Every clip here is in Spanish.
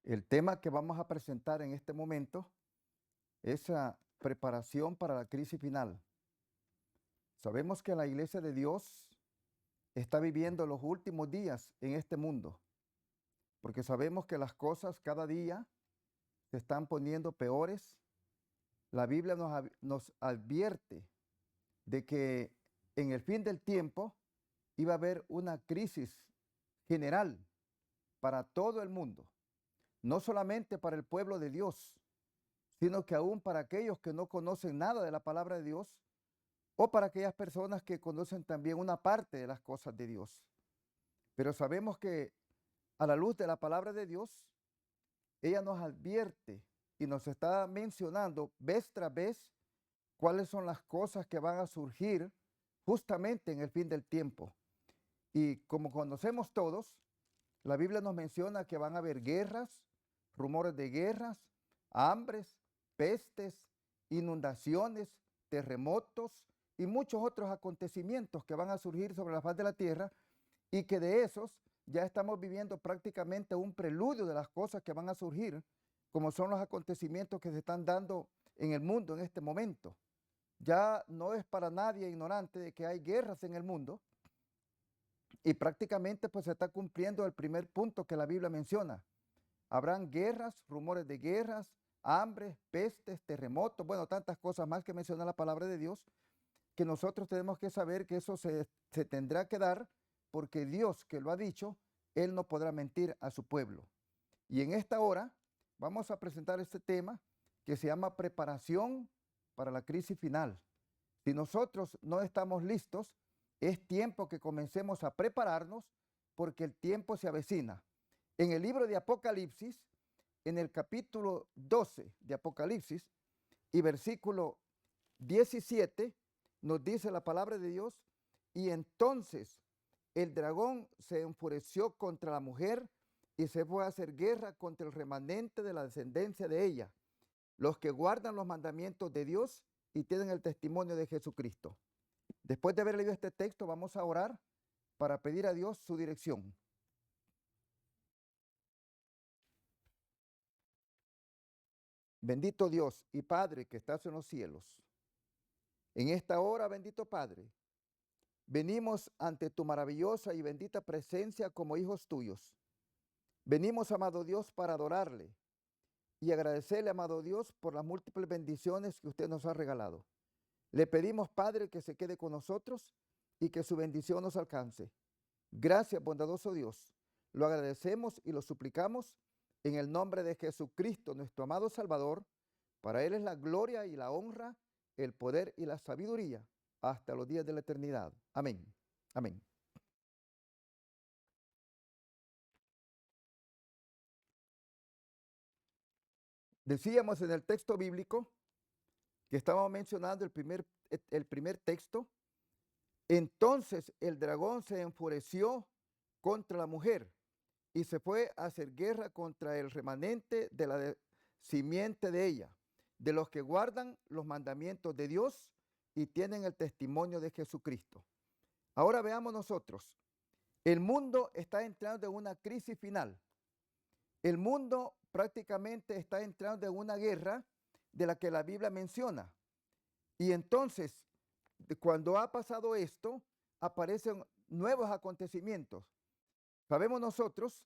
El tema que vamos a presentar en este momento es la preparación para la crisis final. Sabemos que la Iglesia de Dios está viviendo los últimos días en este mundo, porque sabemos que las cosas cada día se están poniendo peores. La Biblia nos advierte de que en el fin del tiempo iba a haber una crisis general para todo el mundo, no solamente para el pueblo de Dios, sino que aún para aquellos que no conocen nada de la palabra de Dios o para aquellas personas que conocen también una parte de las cosas de Dios. Pero sabemos que a la luz de la palabra de Dios, ella nos advierte y nos está mencionando vez tras vez cuáles son las cosas que van a surgir justamente en el fin del tiempo. Y como conocemos todos, la Biblia nos menciona que van a haber guerras, rumores de guerras, hambres, pestes, inundaciones, terremotos y muchos otros acontecimientos que van a surgir sobre la faz de la tierra, y que de esos ya estamos viviendo prácticamente un preludio de las cosas que van a surgir, como son los acontecimientos que se están dando en el mundo en este momento. Ya no es para nadie ignorante de que hay guerras en el mundo, y prácticamente pues se está cumpliendo el primer punto que la Biblia menciona. Habrán guerras, rumores de guerras, hambres, pestes, terremotos, bueno, tantas cosas más que menciona la palabra de Dios, que nosotros tenemos que saber que eso se tendrá que dar, porque Dios que lo ha dicho, Él no podrá mentir a su pueblo. Y en esta hora vamos a presentar este tema que se llama preparación para la crisis final. Si nosotros no estamos listos, es tiempo que comencemos a prepararnos, porque el tiempo se avecina. En el libro de Apocalipsis, en el capítulo 12 de Apocalipsis y versículo 17, nos dice la palabra de Dios: y entonces el dragón se enfureció contra la mujer y se fue a hacer guerra contra el remanente de la descendencia de ella, los que guardan los mandamientos de Dios y tienen el testimonio de Jesucristo. Después de haber leído este texto, vamos a orar para pedir a Dios su dirección. Bendito Dios y Padre que estás en los cielos, en esta hora, bendito Padre, venimos ante tu maravillosa y bendita presencia como hijos tuyos. Venimos, amado Dios, para adorarle y agradecerle, amado Dios, por las múltiples bendiciones que usted nos ha regalado. Le pedimos, Padre, que se quede con nosotros y que su bendición nos alcance. Gracias, bondadoso Dios. Lo agradecemos y lo suplicamos en el nombre de Jesucristo, nuestro amado Salvador. Para Él es la gloria y la honra, el poder y la sabiduría hasta los días de la eternidad. Amén. Amén. Decíamos en el texto bíblico que estábamos mencionando el primer texto. Entonces el dragón se enfureció contra la mujer y se fue a hacer guerra contra el remanente de la simiente de ella, de los que guardan los mandamientos de Dios y tienen el testimonio de Jesucristo. Ahora veamos nosotros. El mundo está entrando en una crisis final. El mundo prácticamente está entrando en una guerra de la que la Biblia menciona. Y entonces, cuando ha pasado esto, aparecen nuevos acontecimientos. Sabemos nosotros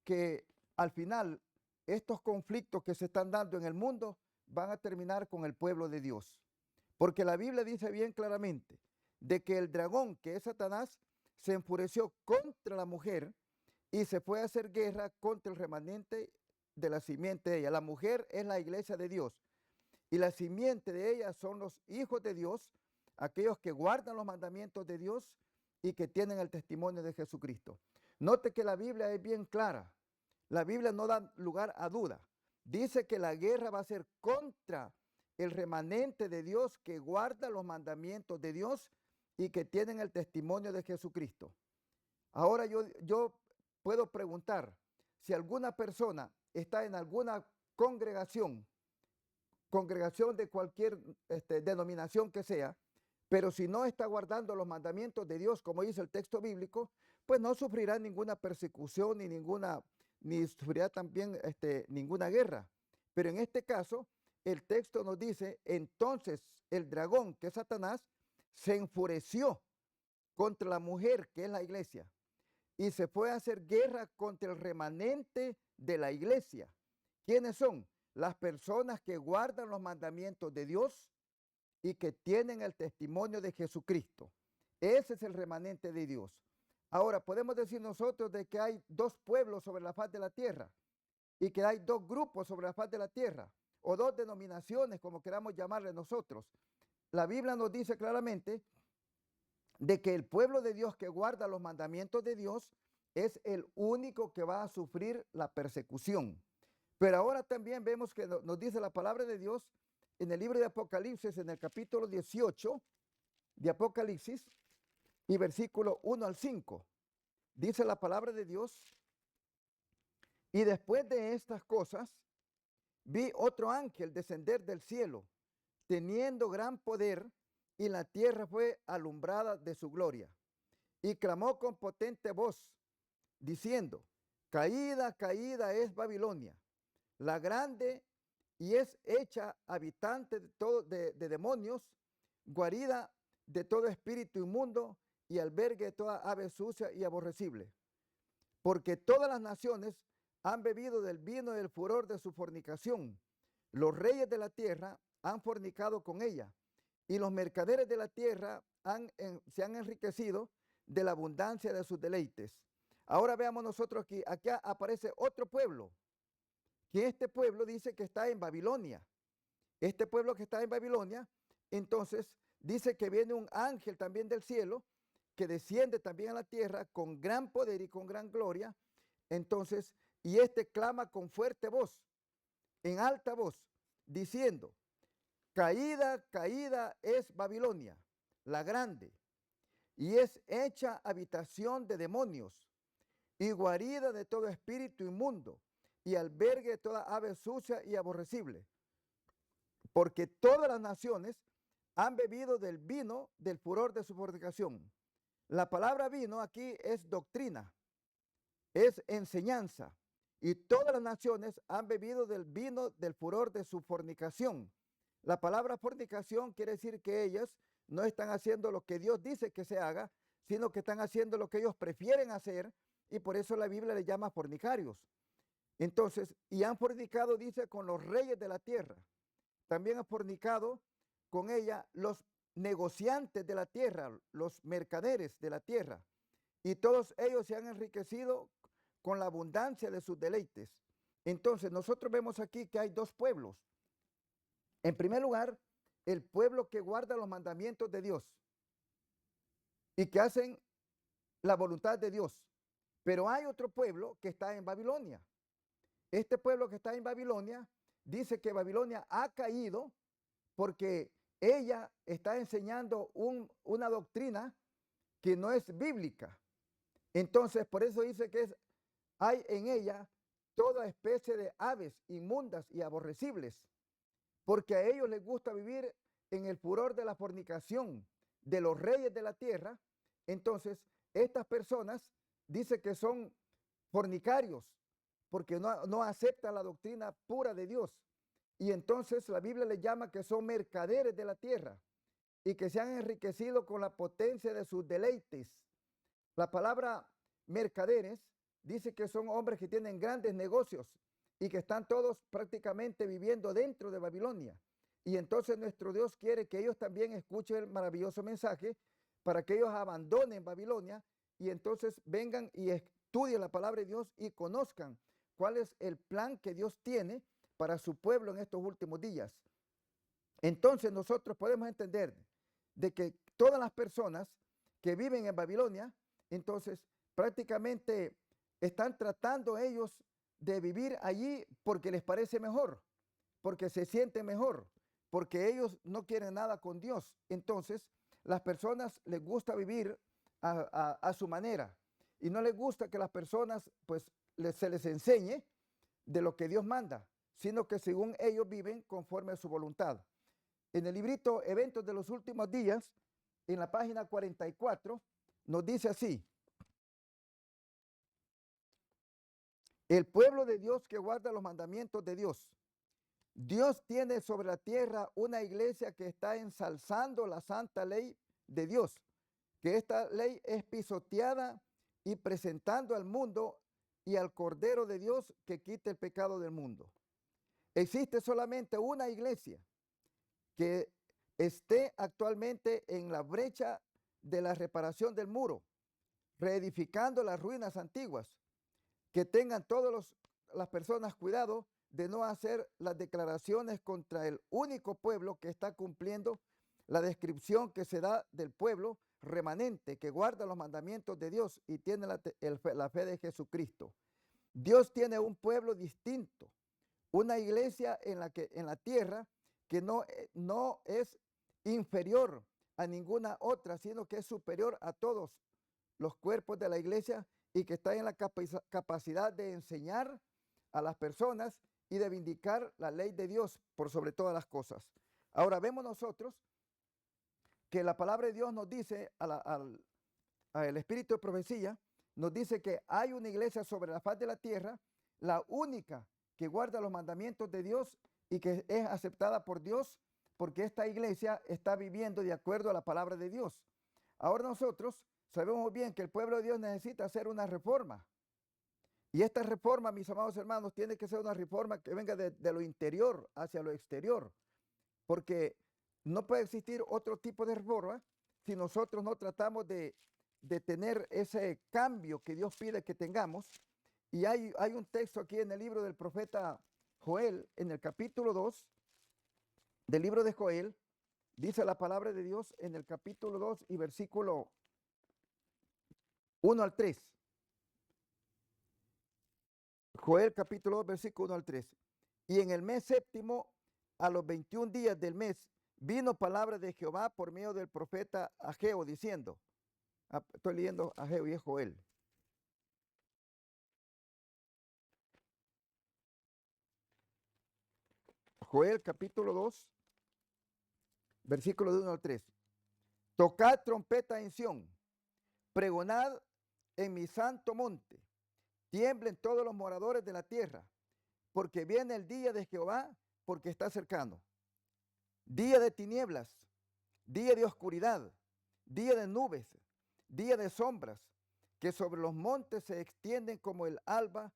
que al final estos conflictos que se están dando en el mundo van a terminar con el pueblo de Dios. Porque la Biblia dice bien claramente de que el dragón, que es Satanás, se enfureció contra la mujer y se fue a hacer guerra contra el remanente de la simiente de ella. La mujer es la iglesia de Dios y la simiente de ella son los hijos de Dios, aquellos que guardan los mandamientos de Dios y que tienen el testimonio de Jesucristo. Note que la Biblia es bien clara. La Biblia no da lugar a duda. Dice que la guerra va a ser contra el remanente de Dios que guarda los mandamientos de Dios y que tienen el testimonio de Jesucristo. Ahora yo puedo preguntar, si alguna persona está en alguna congregación de cualquier denominación que sea, pero si no está guardando los mandamientos de Dios, como dice el texto bíblico, pues no sufrirá ninguna persecución ni ninguna ni sufrirá también ninguna guerra. Pero en este caso, el texto nos dice, entonces el dragón, que es Satanás, se enfureció contra la mujer, que es la iglesia, y se fue a hacer guerra contra el remanente de la iglesia. ¿Quiénes son? Las personas que guardan los mandamientos de Dios y que tienen el testimonio de Jesucristo. Ese es el remanente de Dios. Ahora, podemos decir nosotros de que hay dos pueblos sobre la faz de la tierra y que hay dos grupos sobre la faz de la tierra o dos denominaciones, como queramos llamarle nosotros. La Biblia nos dice claramente de que el pueblo de Dios que guarda los mandamientos de Dios es el único que va a sufrir la persecución. Pero ahora también vemos que nos dice la palabra de Dios en el libro de Apocalipsis, en el capítulo 18 de Apocalipsis y versículo 1 al 5. Dice la palabra de Dios, y después de estas cosas, vi otro ángel descender del cielo, teniendo gran poder, y la tierra fue alumbrada de su gloria. Y clamó con potente voz, diciendo, caída, caída es Babilonia, la grande, y es hecha habitante de demonios, guarida de todo espíritu inmundo, y albergue de toda ave sucia y aborrecible. Porque todas las naciones han bebido del vino del furor de su fornicación. Los reyes de la tierra han fornicado con ella, y los mercaderes de la tierra se han enriquecido de la abundancia de sus deleites. Ahora veamos nosotros aquí aparece otro pueblo, que este pueblo dice que está en Babilonia. Este pueblo que está en Babilonia, entonces dice que viene un ángel también del cielo, que desciende también a la tierra con gran poder y con gran gloria. Entonces, y este clama con fuerte voz, en alta voz, diciendo, caída, caída es Babilonia, la grande, y es hecha habitación de demonios, y guarida de todo espíritu inmundo, y albergue de toda ave sucia y aborrecible. Porque todas las naciones han bebido del vino del furor de su fornicación. La palabra vino aquí es doctrina, es enseñanza. Y todas las naciones han bebido del vino del furor de su fornicación. La palabra fornicación quiere decir que ellas no están haciendo lo que Dios dice que se haga, sino que están haciendo lo que ellos prefieren hacer, y por eso la Biblia les llama fornicarios. Entonces, y han fornicado, dice, con los reyes de la tierra. También han fornicado con ella los negociantes de la tierra, los mercaderes de la tierra, y todos ellos se han enriquecido con la abundancia de sus deleites. Entonces, nosotros vemos aquí que hay dos pueblos. En primer lugar, el pueblo que guarda los mandamientos de Dios y que hacen la voluntad de Dios. Pero hay otro pueblo que está en Babilonia. Este pueblo que está en Babilonia dice que Babilonia ha caído porque ella está enseñando una doctrina que no es bíblica. Entonces, por eso dice que hay en ella toda especie de aves inmundas y aborrecibles, porque a ellos les gusta vivir en el furor de la fornicación de los reyes de la tierra. Entonces, estas personas dice que son fornicarios, porque no aceptan la doctrina pura de Dios. Y entonces la Biblia les llama que son mercaderes de la tierra y que se han enriquecido con la potencia de sus deleites. La palabra mercaderes dice que son hombres que tienen grandes negocios y que están todos prácticamente viviendo dentro de Babilonia. Y entonces nuestro Dios quiere que ellos también escuchen el maravilloso mensaje para que ellos abandonen Babilonia y entonces vengan y estudien la palabra de Dios y conozcan cuál es el plan que Dios tiene para su pueblo en estos últimos días. Entonces nosotros podemos entender de que todas las personas que viven en Babilonia, entonces prácticamente están tratando ellos de vivir allí porque les parece mejor, porque se sienten mejor, porque ellos no quieren nada con Dios. Entonces las personas les gusta vivir a su manera y no les gusta que las personas pues se les enseñe de lo que Dios manda, sino que según ellos viven conforme a su voluntad. En el librito Eventos de los Últimos Días, en la página 44, nos dice así: El pueblo de Dios que guarda los mandamientos de Dios. Dios tiene sobre la tierra una iglesia que está ensalzando la santa ley de Dios, que esta ley es pisoteada y presentando al mundo y al Cordero de Dios que quite el pecado del mundo. Existe solamente una iglesia que esté actualmente en la brecha de la reparación del muro, reedificando las ruinas antiguas, que tengan todas las personas cuidado de no hacer las declaraciones contra el único pueblo que está cumpliendo la descripción que se da del pueblo remanente que guarda los mandamientos de Dios y tiene la fe de Jesucristo. Dios tiene un pueblo distinto, una iglesia en la tierra que no es inferior a ninguna otra, sino que es superior a todos los cuerpos de la iglesia y que está en la capacidad de enseñar a las personas y de vindicar la ley de Dios por sobre todas las cosas. Ahora vemos nosotros que la palabra de Dios nos dice, al espíritu de profecía, nos dice que hay una iglesia sobre la faz de la tierra, la única que guarda los mandamientos de Dios y que es aceptada por Dios, porque esta iglesia está viviendo de acuerdo a la palabra de Dios. Ahora nosotros sabemos bien que el pueblo de Dios necesita hacer una reforma. Y esta reforma, mis amados hermanos, tiene que ser una reforma que venga de lo interior hacia lo exterior. Porque no puede existir otro tipo de reforma si nosotros no tratamos de tener ese cambio que Dios pide que tengamos. Y hay un texto aquí en el libro del profeta Joel, en el capítulo 2 del libro de Joel, dice la palabra de Dios en el capítulo 2 y versículo 1 al 3. Joel capítulo 2, versículo 1 al 3. Y en el mes séptimo, a los 21 días del mes, vino palabra de Jehová por medio del profeta Ageo, diciendo, estoy leyendo Ageo y es Joel. Joel capítulo 2, versículo de 1 al 3. Tocad trompeta en Sión, pregonad en mi santo monte, tiemblen todos los moradores de la tierra, porque viene el día de Jehová, porque está cercano. Día de tinieblas, día de oscuridad, día de nubes, día de sombras, que sobre los montes se extienden como el alba,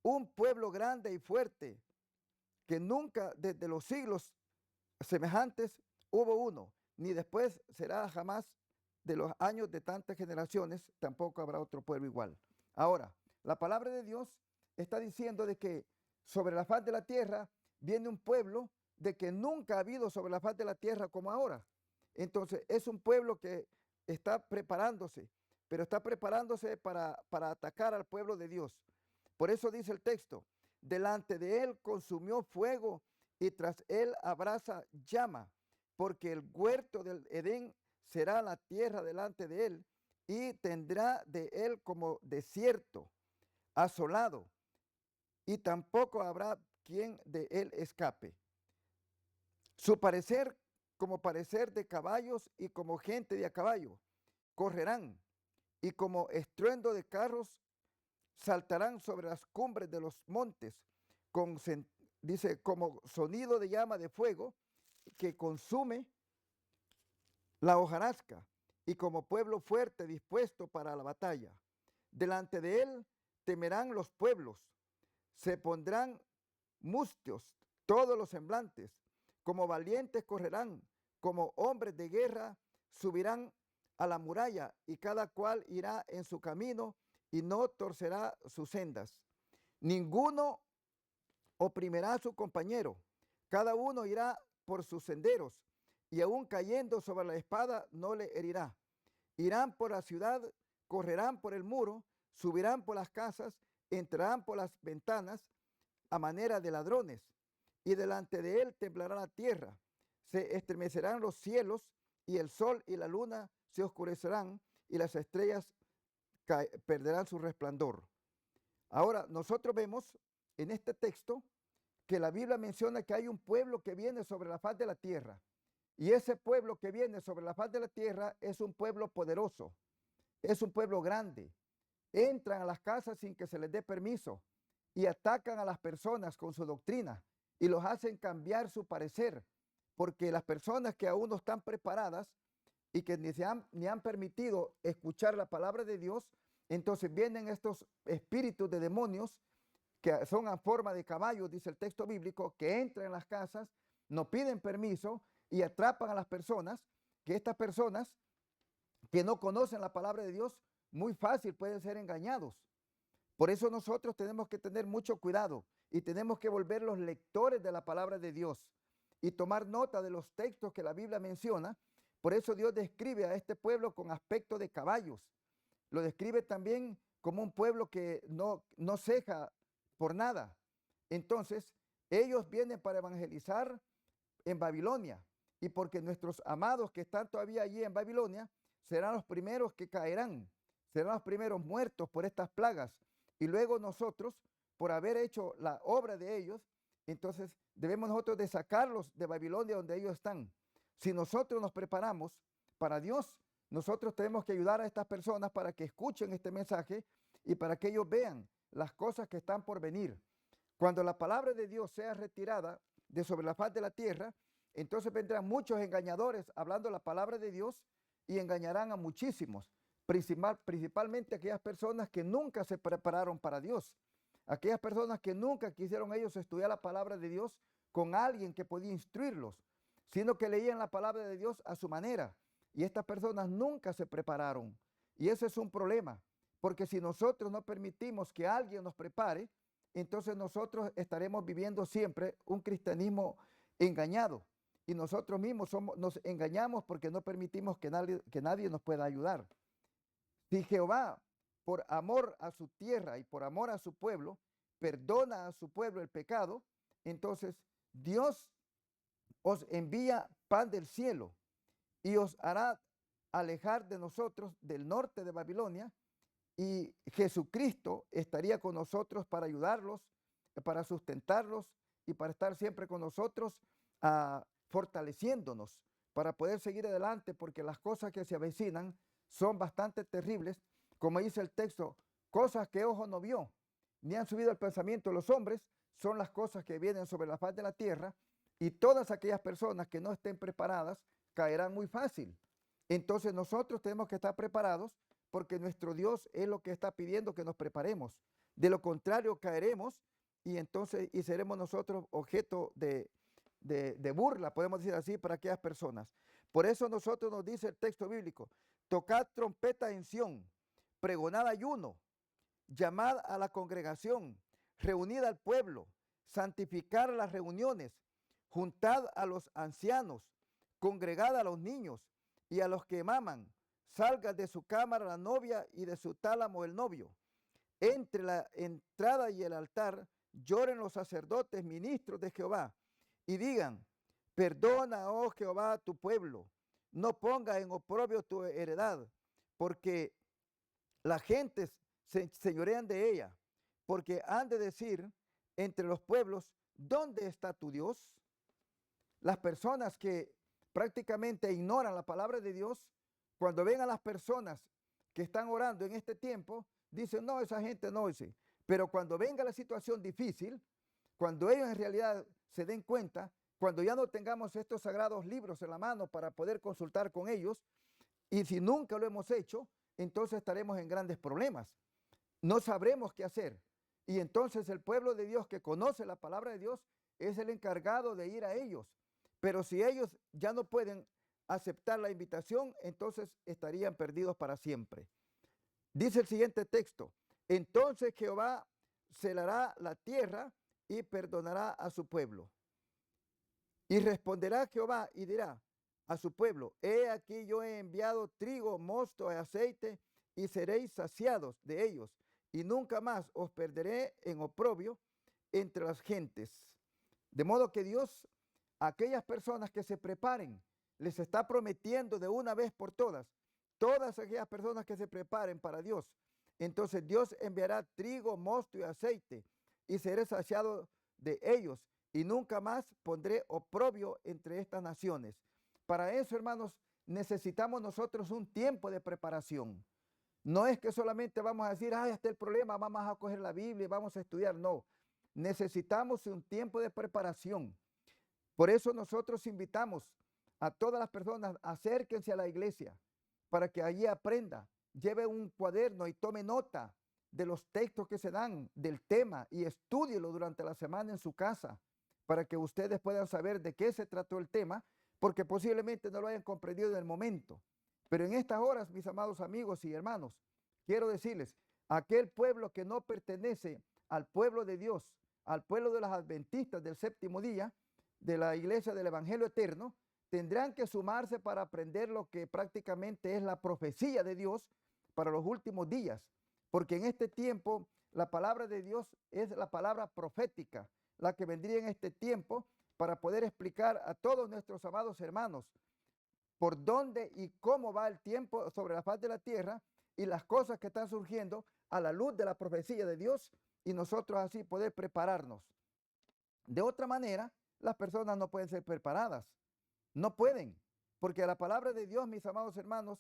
un pueblo grande y fuerte, que nunca desde los siglos semejantes hubo uno, ni después será jamás de los años de tantas generaciones, tampoco habrá otro pueblo igual. Ahora, la palabra de Dios está diciendo de que sobre la faz de la tierra viene un pueblo de que nunca ha habido sobre la faz de la tierra como ahora. Entonces, es un pueblo que está preparándose, pero está preparándose para atacar al pueblo de Dios. Por eso dice el texto, delante de él consumió fuego y tras él abraza llama, porque el huerto del Edén será la tierra delante de él y tendrá de él como desierto, asolado, y tampoco habrá quien de él escape. Su parecer como parecer de caballos y como gente de a caballo, correrán y como estruendo de carros saltarán sobre las cumbres de los montes, dice, como sonido de llama de fuego que consume la hojarasca y como pueblo fuerte dispuesto para la batalla. Delante de él temerán los pueblos, se pondrán mustios todos los semblantes, como valientes correrán, como hombres de guerra subirán a la muralla y cada cual irá en su camino y no torcerá sus sendas. Ninguno oprimirá a su compañero, cada uno irá por sus senderos y aún cayendo sobre la espada no le herirá. Irán por la ciudad, correrán por el muro, subirán por las casas, entrarán por las ventanas a manera de ladrones, y delante de él temblará la tierra, se estremecerán los cielos, y el sol y la luna se oscurecerán, y las estrellas perderán su resplandor. Ahora, nosotros vemos en este texto que la Biblia menciona que hay un pueblo que viene sobre la faz de la tierra, y ese pueblo que viene sobre la faz de la tierra es un pueblo poderoso, es un pueblo grande. Entran a las casas sin que se les dé permiso. y atacan a las personas con su doctrina y los hacen cambiar su parecer, porque las personas que aún no están preparadas y que ni han permitido escuchar la palabra de Dios, entonces vienen estos espíritus de demonios que son a forma de caballos, dice el texto bíblico, que entran en las casas, no piden permiso y atrapan a las personas, que estas personas que no conocen la palabra de Dios, muy fácil pueden ser engañados. Por eso nosotros tenemos que tener mucho cuidado y tenemos que volver los lectores de la palabra de Dios y tomar nota de los textos que la Biblia menciona. Por eso Dios describe a este pueblo con aspecto de caballos. Lo describe también como un pueblo que no ceja por nada. Entonces, ellos vienen para evangelizar en Babilonia. Y porque nuestros amados que están todavía allí en Babilonia serán los primeros que caerán, serán los primeros muertos por estas plagas. Y luego nosotros, por haber hecho la obra de ellos, entonces debemos nosotros de sacarlos de Babilonia donde ellos están. Si nosotros nos preparamos para Dios, nosotros tenemos que ayudar a estas personas para que escuchen este mensaje y para que ellos vean las cosas que están por venir. Cuando la palabra de Dios sea retirada de sobre la faz de la tierra, entonces vendrán muchos engañadores hablando la palabra de Dios y engañarán a muchísimos, principalmente aquellas personas que nunca se prepararon para Dios, aquellas personas que nunca quisieron ellos estudiar la palabra de Dios con alguien que podía instruirlos, sino que leían la palabra de Dios a su manera. Y estas personas nunca se prepararon. Y ese es un problema, porque si nosotros no permitimos que alguien nos prepare, entonces nosotros estaremos viviendo siempre un cristianismo engañado. Y nosotros mismos nos engañamos porque no permitimos que nadie nos pueda ayudar. Si Jehová, por amor a su tierra y por amor a su pueblo, perdona a su pueblo el pecado, entonces Dios os envía pan del cielo y os hará alejar de nosotros del norte de Babilonia, y Jesucristo estaría con nosotros para ayudarlos, para sustentarlos y para estar siempre con nosotros, fortaleciéndonos para poder seguir adelante, porque las cosas que se avecinan son bastante terribles. Como dice el texto, cosas que ojo no vio, ni han subido al pensamiento de los hombres, son las cosas que vienen sobre la faz de la tierra, y todas aquellas personas que no estén preparadas caerán muy fácil. Entonces nosotros tenemos que estar preparados, porque nuestro Dios es lo que está pidiendo que nos preparemos. De lo contrario caeremos y entonces seremos nosotros objeto de burla, podemos decir así, para aquellas personas. Por eso nosotros nos dice el texto bíblico: tocad trompeta en Sión, pregonad ayuno, llamad a la congregación, reunid al pueblo, santificar las reuniones, juntad a los ancianos, congregad a los niños y a los que maman, salga de su cámara la novia y de su tálamo el novio. Entre la entrada y el altar lloren los sacerdotes, ministros de Jehová, y digan: perdona, oh Jehová, a tu pueblo, no ponga en oprobio tu heredad, porque las gentes se señorean de ella, porque han de decir entre los pueblos: ¿dónde está tu Dios? Las personas que prácticamente ignoran la palabra de Dios, cuando ven a las personas que están orando en este tiempo, dicen: no, esa gente no dice. Pero cuando venga la situación difícil, cuando ellos en realidad se den cuenta, cuando ya no tengamos estos sagrados libros en la mano para poder consultar con ellos, y si nunca lo hemos hecho, entonces estaremos en grandes problemas. No sabremos qué hacer. Y entonces el pueblo de Dios que conoce la palabra de Dios es el encargado de ir a ellos. Pero si ellos ya no pueden aceptar la invitación, entonces estarían perdidos para siempre. Dice el siguiente texto: entonces Jehová celará la tierra y perdonará a su pueblo. Y responderá Jehová y dirá a su pueblo: he aquí yo he enviado trigo, mosto y aceite, y seréis saciados de ellos, y nunca más os perderé en oprobio entre las gentes. De modo que Dios, a aquellas personas que se preparen, les está prometiendo de una vez por todas aquellas personas que se preparen para Dios, entonces Dios enviará trigo, mosto y aceite, y seré saciado de ellos, y nunca más pondré oprobio entre estas naciones. Para eso, hermanos, necesitamos nosotros un tiempo de preparación. No es que solamente vamos a decir, ay, este es el problema, vamos a coger la Biblia y vamos a estudiar. No, necesitamos un tiempo de preparación. Por eso nosotros invitamos a todas las personas, acérquense a la iglesia para que allí aprenda, lleve un cuaderno y tome nota de los textos que se dan, del tema, y estúdielo durante la semana en su casa para que ustedes puedan saber de qué se trató el tema, porque posiblemente no lo hayan comprendido en el momento. Pero en estas horas, mis amados amigos y hermanos, quiero decirles, aquel pueblo que no pertenece al pueblo de Dios, al pueblo de los adventistas del séptimo día, de la iglesia del Evangelio Eterno, tendrán que sumarse para aprender lo que prácticamente es la profecía de Dios para los últimos días, porque en este tiempo la palabra de Dios es la palabra profética, la que vendría en este tiempo para poder explicar a todos nuestros amados hermanos por dónde y cómo va el tiempo sobre la faz de la tierra y las cosas que están surgiendo a la luz de la profecía de Dios y nosotros así poder prepararnos. De otra manera, las personas no pueden ser preparadas, no pueden, porque la palabra de Dios, mis amados hermanos,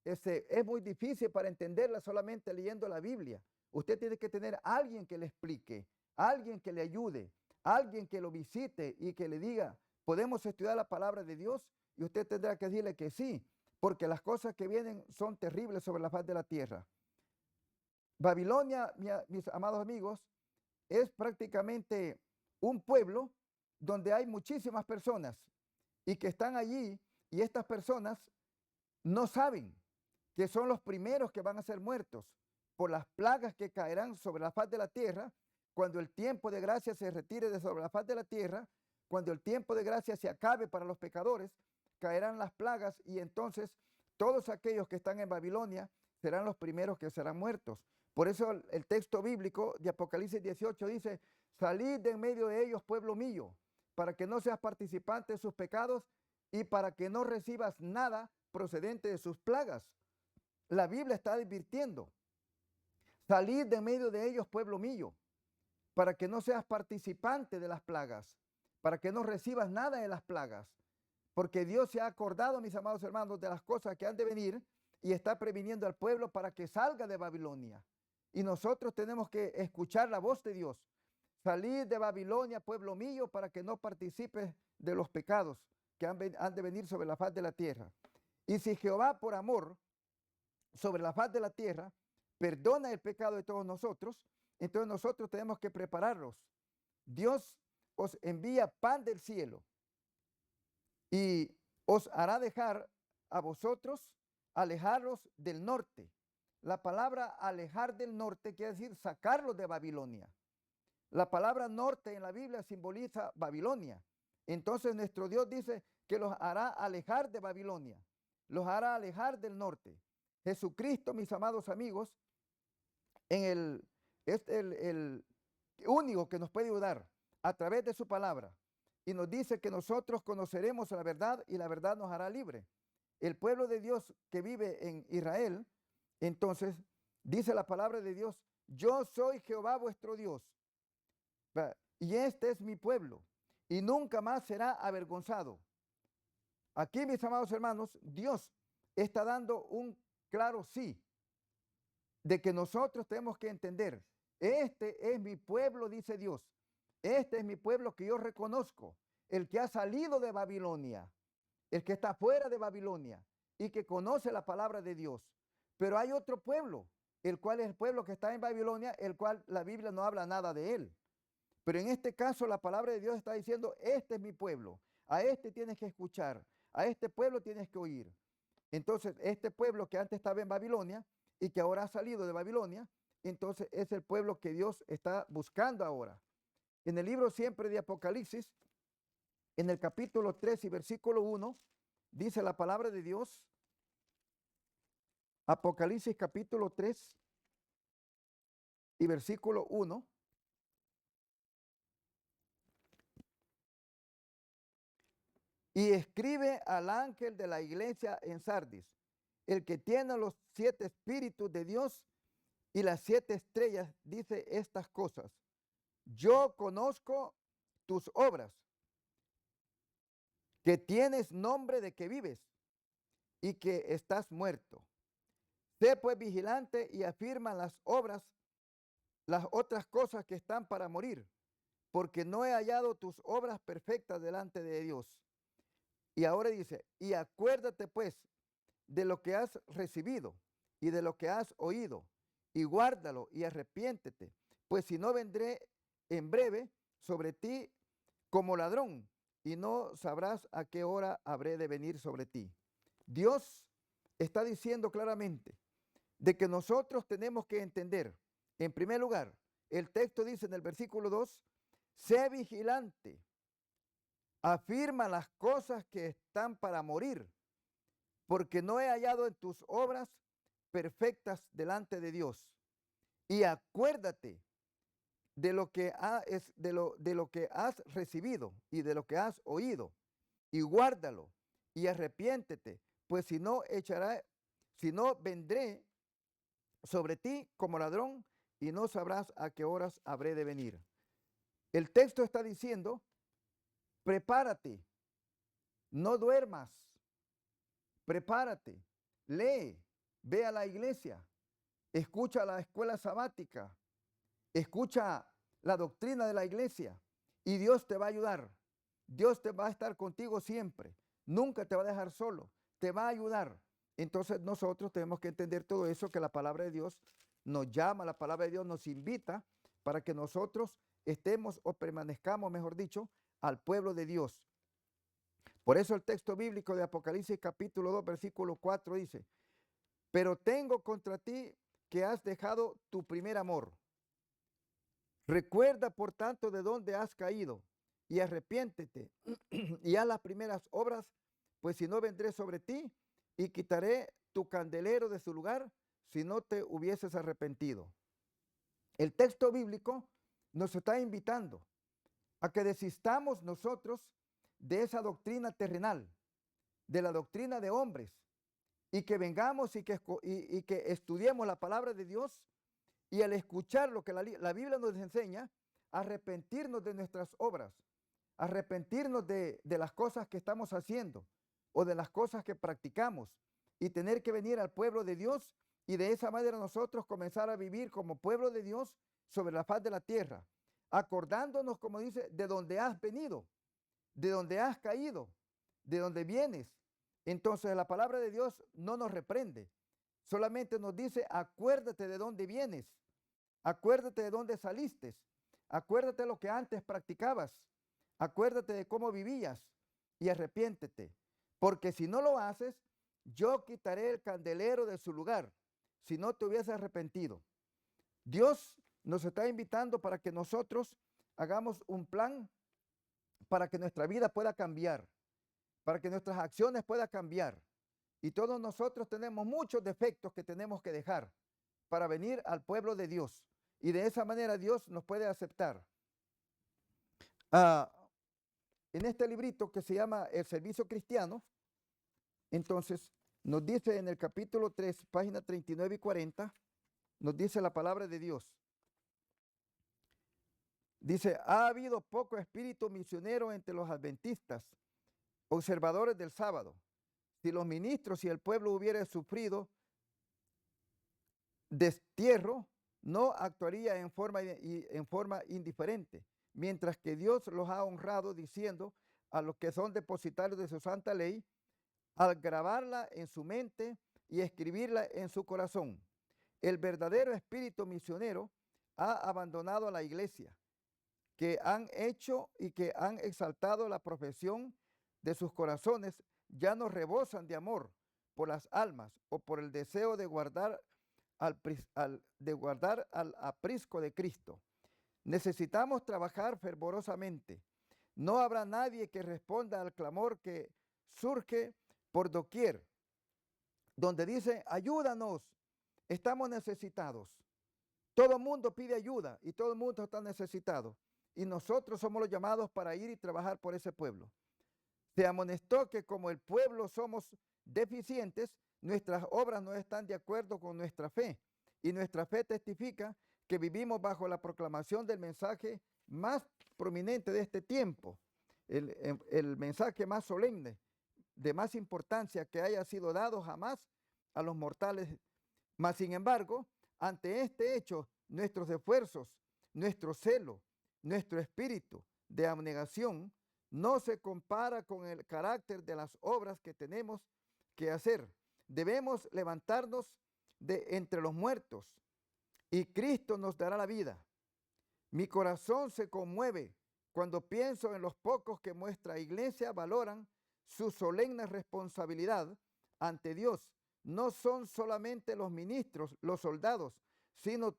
es muy difícil para entenderla solamente leyendo la Biblia. Usted tiene que tener a alguien que le explique, alguien que le ayude, alguien que lo visite y que le diga, podemos estudiar la palabra de Dios, y usted tendrá que decirle que sí, porque las cosas que vienen son terribles sobre la faz de la tierra. Babilonia, mis amados amigos, es prácticamente un pueblo donde hay muchísimas personas y que están allí, y estas personas no saben que son los primeros que van a ser muertos por las plagas que caerán sobre la faz de la tierra cuando el tiempo de gracia se retire de sobre la faz de la tierra, cuando el tiempo de gracia se acabe para los pecadores, caerán las plagas y entonces todos aquellos que están en Babilonia serán los primeros que serán muertos. Por eso el texto bíblico de Apocalipsis 18 dice, salid de en medio de ellos, pueblo mío, para que no seas participante de sus pecados y para que no recibas nada procedente de sus plagas. La Biblia está advirtiendo, salid de en medio de ellos, pueblo mío, para que no seas participante de las plagas, para que no recibas nada de las plagas, porque Dios se ha acordado, mis amados hermanos, de las cosas que han de venir y está previniendo al pueblo para que salga de Babilonia. Y nosotros tenemos que escuchar la voz de Dios. Salid de Babilonia, pueblo mío, para que no participes de los pecados que han de venir sobre la faz de la tierra. Y si Jehová por amor sobre la faz de la tierra perdona el pecado de todos nosotros, entonces nosotros tenemos que prepararlos. Dios os envía pan del cielo y os hará dejar a vosotros alejarlos del norte. La palabra alejar del norte quiere decir sacarlos de Babilonia. La palabra norte en la Biblia simboliza Babilonia. Entonces nuestro Dios dice que los hará alejar de Babilonia, los hará alejar del norte. Jesucristo, mis amados amigos, es el único que nos puede ayudar a través de su palabra. Y nos dice que nosotros conoceremos la verdad y la verdad nos hará libre. El pueblo de Dios que vive en Israel, entonces dice la palabra de Dios, yo soy Jehová vuestro Dios, y este es mi pueblo, y nunca más será avergonzado. Aquí, mis amados hermanos, Dios está dando un claro sí, de que nosotros tenemos que entender, este es mi pueblo, dice Dios, este es mi pueblo que yo reconozco, el que ha salido de Babilonia, el que está fuera de Babilonia y que conoce la palabra de Dios. Pero hay otro pueblo, el cual es el pueblo que está en Babilonia, el cual la Biblia no habla nada de él. Pero en este caso la palabra de Dios está diciendo, este es mi pueblo, a este tienes que escuchar, a este pueblo tienes que oír. Entonces, este pueblo que antes estaba en Babilonia y que ahora ha salido de Babilonia, entonces es el pueblo que Dios está buscando ahora. En el libro siempre de Apocalipsis, en el capítulo 3 y versículo 1, dice la palabra de Dios, Apocalipsis capítulo 3 y versículo 1, y escribe al ángel de la iglesia en Sardis, el que tiene los 7 espíritus de Dios y las 7 estrellas, dice estas cosas. Yo conozco tus obras, que tienes nombre de que vives y que estás muerto. Sé pues vigilante y afirma las obras, las otras cosas que están para morir, porque no he hallado tus obras perfectas delante de Dios. Y ahora dice, y acuérdate pues de lo que has recibido y de lo que has oído, y guárdalo y arrepiéntete, pues si no vendré en breve sobre ti como ladrón, y no sabrás a qué hora habré de venir sobre ti. Dios está diciendo claramente de que nosotros tenemos que entender, en primer lugar, el texto dice en el versículo 2, sé vigilante, afirma las cosas que están para morir, porque no he hallado en tus obras perfectas delante de Dios. Y acuérdate de lo que, de lo que has recibido y de lo que has oído, y guárdalo y arrepiéntete, pues si no vendré sobre ti como ladrón y no sabrás a qué horas habré de venir. El texto está diciendo, prepárate, no duermas, prepárate, lee, ve a la iglesia, escucha la escuela sabática, escucha la doctrina de la iglesia y Dios te va a ayudar. Dios te va a estar contigo siempre. Nunca te va a dejar solo. Te va a ayudar. Entonces nosotros tenemos que entender todo eso, que la palabra de Dios nos llama, la palabra de Dios nos invita para que nosotros estemos o permanezcamos, mejor dicho, al pueblo de Dios. Por eso el texto bíblico de Apocalipsis capítulo 2, versículo 4 dice, pero tengo contra ti que has dejado tu primer amor. Recuerda, por tanto, de dónde has caído y arrepiéntete y haz las primeras obras, pues si no vendré sobre ti y quitaré tu candelero de su lugar si no te hubieses arrepentido. El texto bíblico nos está invitando a que desistamos nosotros de esa doctrina terrenal, de la doctrina de hombres, y que vengamos y que estudiemos la palabra de Dios. Y al escuchar lo que la Biblia nos enseña, arrepentirnos de nuestras obras, arrepentirnos de las cosas que estamos haciendo o de las cosas que practicamos y tener que venir al pueblo de Dios y de esa manera nosotros comenzar a vivir como pueblo de Dios sobre la faz de la tierra, acordándonos, como dice, de donde has venido, de donde has caído, de donde vienes. Entonces la palabra de Dios no nos reprende, solamente nos dice, acuérdate de dónde vienes. Acuérdate de dónde saliste. Acuérdate de lo que antes practicabas. Acuérdate de cómo vivías y arrepiéntete. Porque si no lo haces, yo quitaré el candelero de su lugar si no te hubieses arrepentido. Dios nos está invitando para que nosotros hagamos un plan para que nuestra vida pueda cambiar, para que nuestras acciones puedan cambiar. Y todos nosotros tenemos muchos defectos que tenemos que dejar para venir al pueblo de Dios. Y de esa manera Dios nos puede aceptar. En este librito que se llama El Servicio Cristiano, entonces nos dice en el capítulo 3, página 39 y 40, nos dice la palabra de Dios. Dice, ha habido poco espíritu misionero entre los adventistas, observadores del sábado. Si los ministros y el pueblo hubieran sufrido destierro, no actuaría en forma indiferente, mientras que Dios los ha honrado diciendo a los que son depositarios de su santa ley, al grabarla en su mente y escribirla en su corazón. El verdadero espíritu misionero ha abandonado a la iglesia, que han hecho y que han exaltado la profesión de sus corazones, ya no rebosan de amor por las almas o por el deseo de guardar al aprisco de Cristo. Necesitamos trabajar fervorosamente. No habrá nadie que responda al clamor que surge por doquier, donde dice, ayúdanos, estamos necesitados. Todo el mundo pide ayuda y todo el mundo está necesitado. Y nosotros somos los llamados para ir y trabajar por ese pueblo. Se amonestó que como el pueblo somos deficientes, nuestras obras no están de acuerdo con nuestra fe. Y nuestra fe testifica que vivimos bajo la proclamación del mensaje más prominente de este tiempo, el mensaje más solemne, de más importancia que haya sido dado jamás a los mortales Mas, sin embargo, ante este hecho, nuestros esfuerzos, nuestro celo, nuestro espíritu de abnegación no se compara con el carácter de las obras que tenemos que hacer. Debemos levantarnos de entre los muertos y Cristo nos dará la vida. Mi corazón se conmueve cuando pienso en los pocos que nuestra iglesia valoran su solemne responsabilidad ante Dios. No son solamente los ministros, los soldados, sino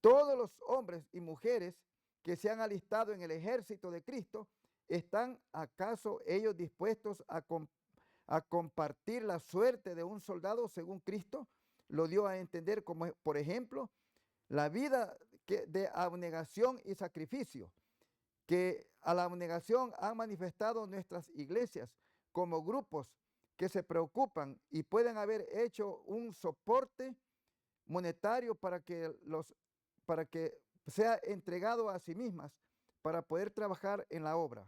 todos los hombres y mujeres que se han alistado en el ejército de Cristo. ¿Están acaso ellos dispuestos a compartir la suerte de un soldado según Cristo lo dio a entender, como por ejemplo la vida de abnegación y sacrificio que a la abnegación han manifestado nuestras iglesias como grupos que se preocupan y pueden haber hecho un soporte monetario para que sea entregado a sí mismas para poder trabajar en la obra?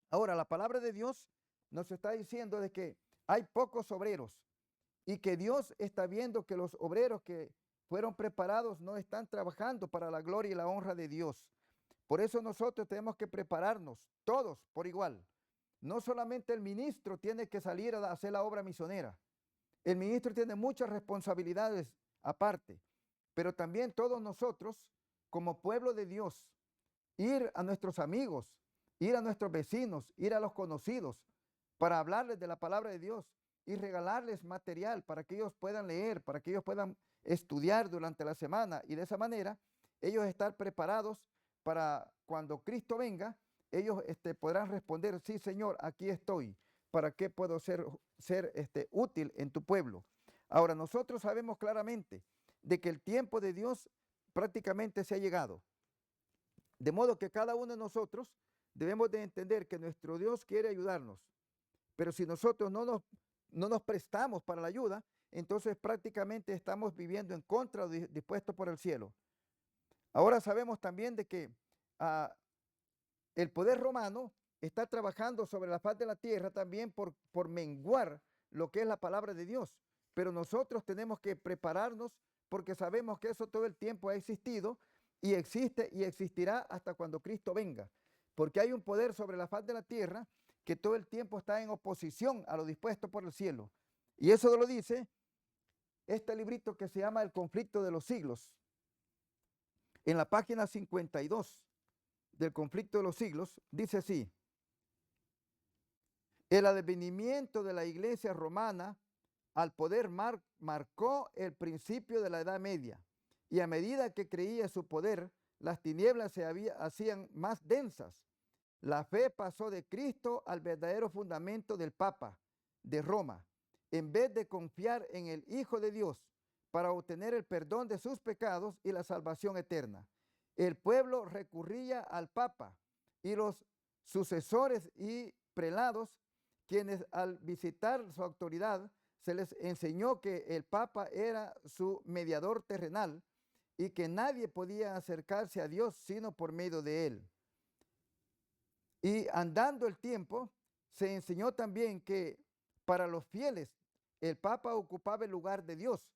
Ahora, la palabra de Dios nos está diciendo de que hay pocos obreros y que Dios está viendo que los obreros que fueron preparados no están trabajando para la gloria y la honra de Dios. Por eso nosotros tenemos que prepararnos todos por igual. No solamente el ministro tiene que salir a hacer la obra misionera. El ministro tiene muchas responsabilidades aparte, pero también todos nosotros, como pueblo de Dios, ir a nuestros amigos, ir a nuestros vecinos, ir a los conocidos, para hablarles de la palabra de Dios y regalarles material para que ellos puedan leer, para que ellos puedan estudiar durante la semana y de esa manera ellos estar preparados para cuando Cristo venga, ellos podrán responder: sí, Señor, aquí estoy. ¿Para qué puedo ser útil en tu pueblo? Ahora, nosotros sabemos claramente de que el tiempo de Dios prácticamente se ha llegado. De modo que cada uno de nosotros debemos de entender que nuestro Dios quiere ayudarnos. Pero si nosotros no nos prestamos para la ayuda, entonces prácticamente estamos viviendo en contra de dispuesto por el cielo. Ahora sabemos también de que el poder romano está trabajando sobre la faz de la tierra también por menguar lo que es la palabra de Dios. Pero nosotros tenemos que prepararnos porque sabemos que eso todo el tiempo ha existido y existe y existirá hasta cuando Cristo venga. Porque hay un poder sobre la faz de la tierra que todo el tiempo está en oposición a lo dispuesto por el cielo. Y eso lo dice este librito que se llama El conflicto de los siglos. En la página 52 del conflicto de los siglos, dice así: el advenimiento de la iglesia romana al poder marcó el principio de la Edad Media, y a medida que creía su poder, las tinieblas hacían más densas. La fe pasó de Cristo al verdadero fundamento del Papa de Roma, en vez de confiar en el Hijo de Dios para obtener el perdón de sus pecados y la salvación eterna. El pueblo recurría al Papa y los sucesores y prelados, quienes al visitar su autoridad se les enseñó que el Papa era su mediador terrenal y que nadie podía acercarse a Dios sino por medio de él. Y andando el tiempo, se enseñó también que para los fieles el Papa ocupaba el lugar de Dios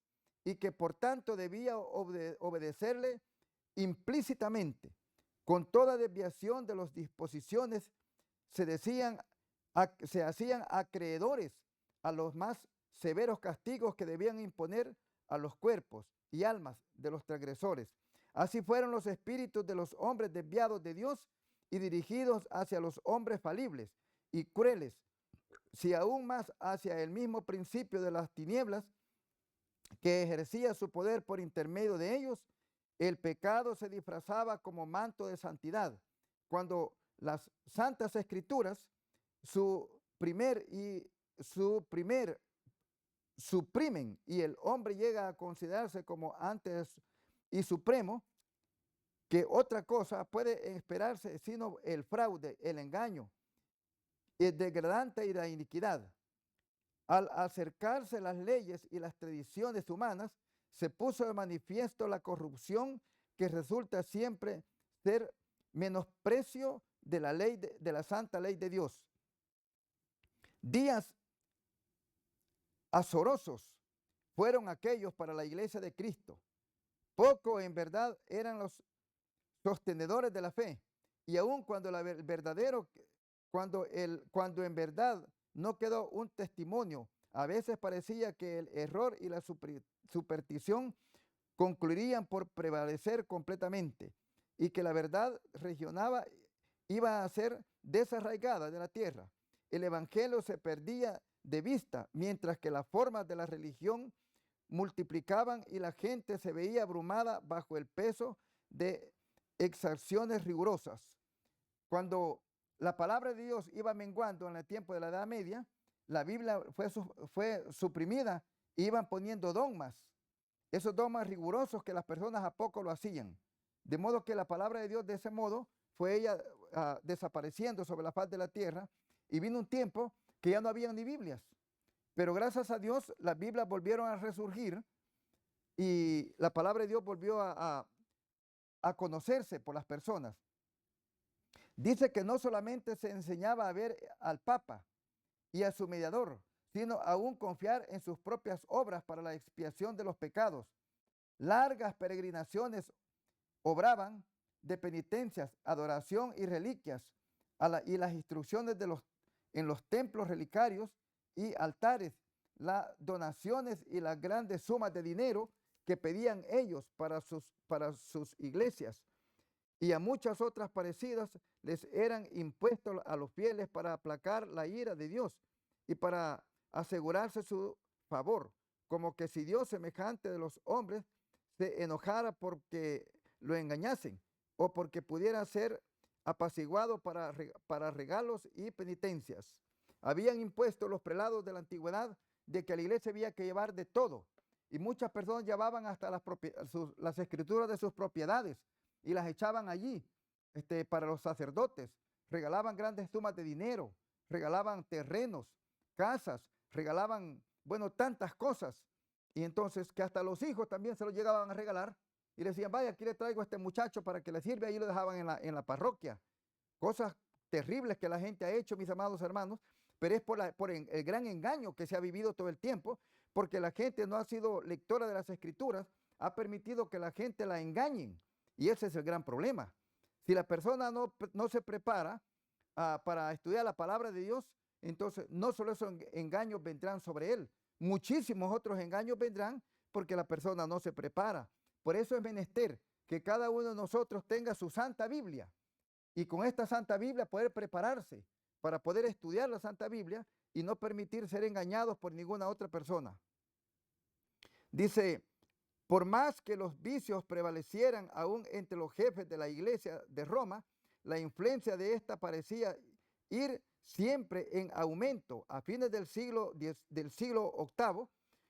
y que por tanto debía obedecerle implícitamente. Con toda desviación de las disposiciones se hacían acreedores a los más severos castigos que debían imponer a los cuerpos y almas de los transgresores. Así fueron los espíritus de los hombres desviados de Dios y dirigidos hacia los hombres falibles y crueles, si aún más hacia el mismo principio de las tinieblas que ejercía su poder por intermedio de ellos. El pecado se disfrazaba como manto de santidad. Cuando las santas escrituras suprimen y el hombre llega a considerarse como antes y supremo, que otra cosa puede esperarse sino el fraude, el engaño, el degradante y la iniquidad. Al acercarse las leyes y las tradiciones humanas, se puso de manifiesto la corrupción que resulta siempre ser menosprecio de la ley de la santa ley de Dios. Días azorosos fueron aquellos para la iglesia de Cristo. Poco en verdad eran los sostenedores de la fe. Y aun cuando cuando en verdad no quedó un testimonio, a veces parecía que el error y la superstición concluirían por prevalecer completamente y que la verdad regional iba a ser desarraigada de la tierra. El evangelio se perdía de vista, mientras que las formas de la religión multiplicaban y la gente se veía abrumada bajo el peso de exacciones rigurosas. Cuando la palabra de Dios iba menguando en el tiempo de la Edad Media, la Biblia fue suprimida e iban poniendo dogmas, esos dogmas rigurosos que las personas a poco lo hacían. De modo que la palabra de Dios de ese modo fue ella desapareciendo sobre la faz de la tierra, y vino un tiempo que ya no había ni Biblias. Pero gracias a Dios las Biblias volvieron a resurgir y la palabra de Dios volvió a conocerse por las personas. Dice que no solamente se enseñaba a ver al Papa y a su mediador, sino aún confiar en sus propias obras para la expiación de los pecados. Largas peregrinaciones obraban de penitencias, adoración y reliquias, y las instrucciones en los templos relicarios y altares, las donaciones y las grandes sumas de dinero que pedían ellos para sus iglesias. Y a muchas otras parecidas les eran impuestos a los fieles para aplacar la ira de Dios y para asegurarse su favor, como que si Dios semejante de los hombres se enojara porque lo engañasen o porque pudiera ser apaciguado para regalos y penitencias. Habían impuesto los prelados de la antigüedad de que a la iglesia había que llevar de todo, y muchas personas llevaban hasta las escrituras de sus propiedades y las echaban allí para los sacerdotes. Regalaban grandes sumas de dinero, regalaban terrenos, casas, regalaban, bueno, tantas cosas. Y entonces que hasta los hijos también se los llegaban a regalar y le decían, vaya, aquí le traigo a este muchacho para que le sirva, y ahí lo dejaban en la parroquia. Cosas terribles que la gente ha hecho, mis amados hermanos, pero es por el gran engaño que se ha vivido todo el tiempo, porque la gente no ha sido lectora de las escrituras, ha permitido que la gente la engañen. Y ese es el gran problema. Si la persona no se prepara para estudiar la palabra de Dios, entonces no solo esos engaños vendrán sobre él, muchísimos otros engaños vendrán porque la persona no se prepara. Por eso es menester que cada uno de nosotros tenga su Santa Biblia y con esta Santa Biblia poder prepararse para poder estudiar la Santa Biblia y no permitir ser engañados por ninguna otra persona. Dice, por más que los vicios prevalecieran aún entre los jefes de la iglesia de Roma, la influencia de esta parecía ir siempre en aumento. A fines del siglo VIII,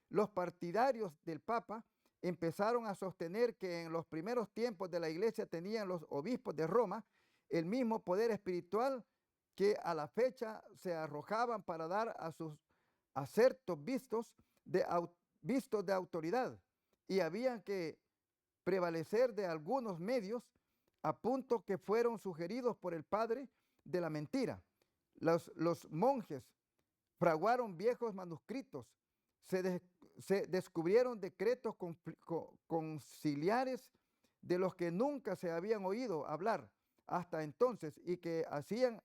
los partidarios del Papa empezaron a sostener que en los primeros tiempos de la iglesia tenían los obispos de Roma el mismo poder espiritual que a la fecha se arrojaban para dar a sus acertos vistos de autoridad, y habían que prevalecer de algunos medios a punto que fueron sugeridos por el padre de la mentira. Los monjes fraguaron viejos manuscritos, se descubrieron decretos conciliares de los que nunca se habían oído hablar hasta entonces y que hacían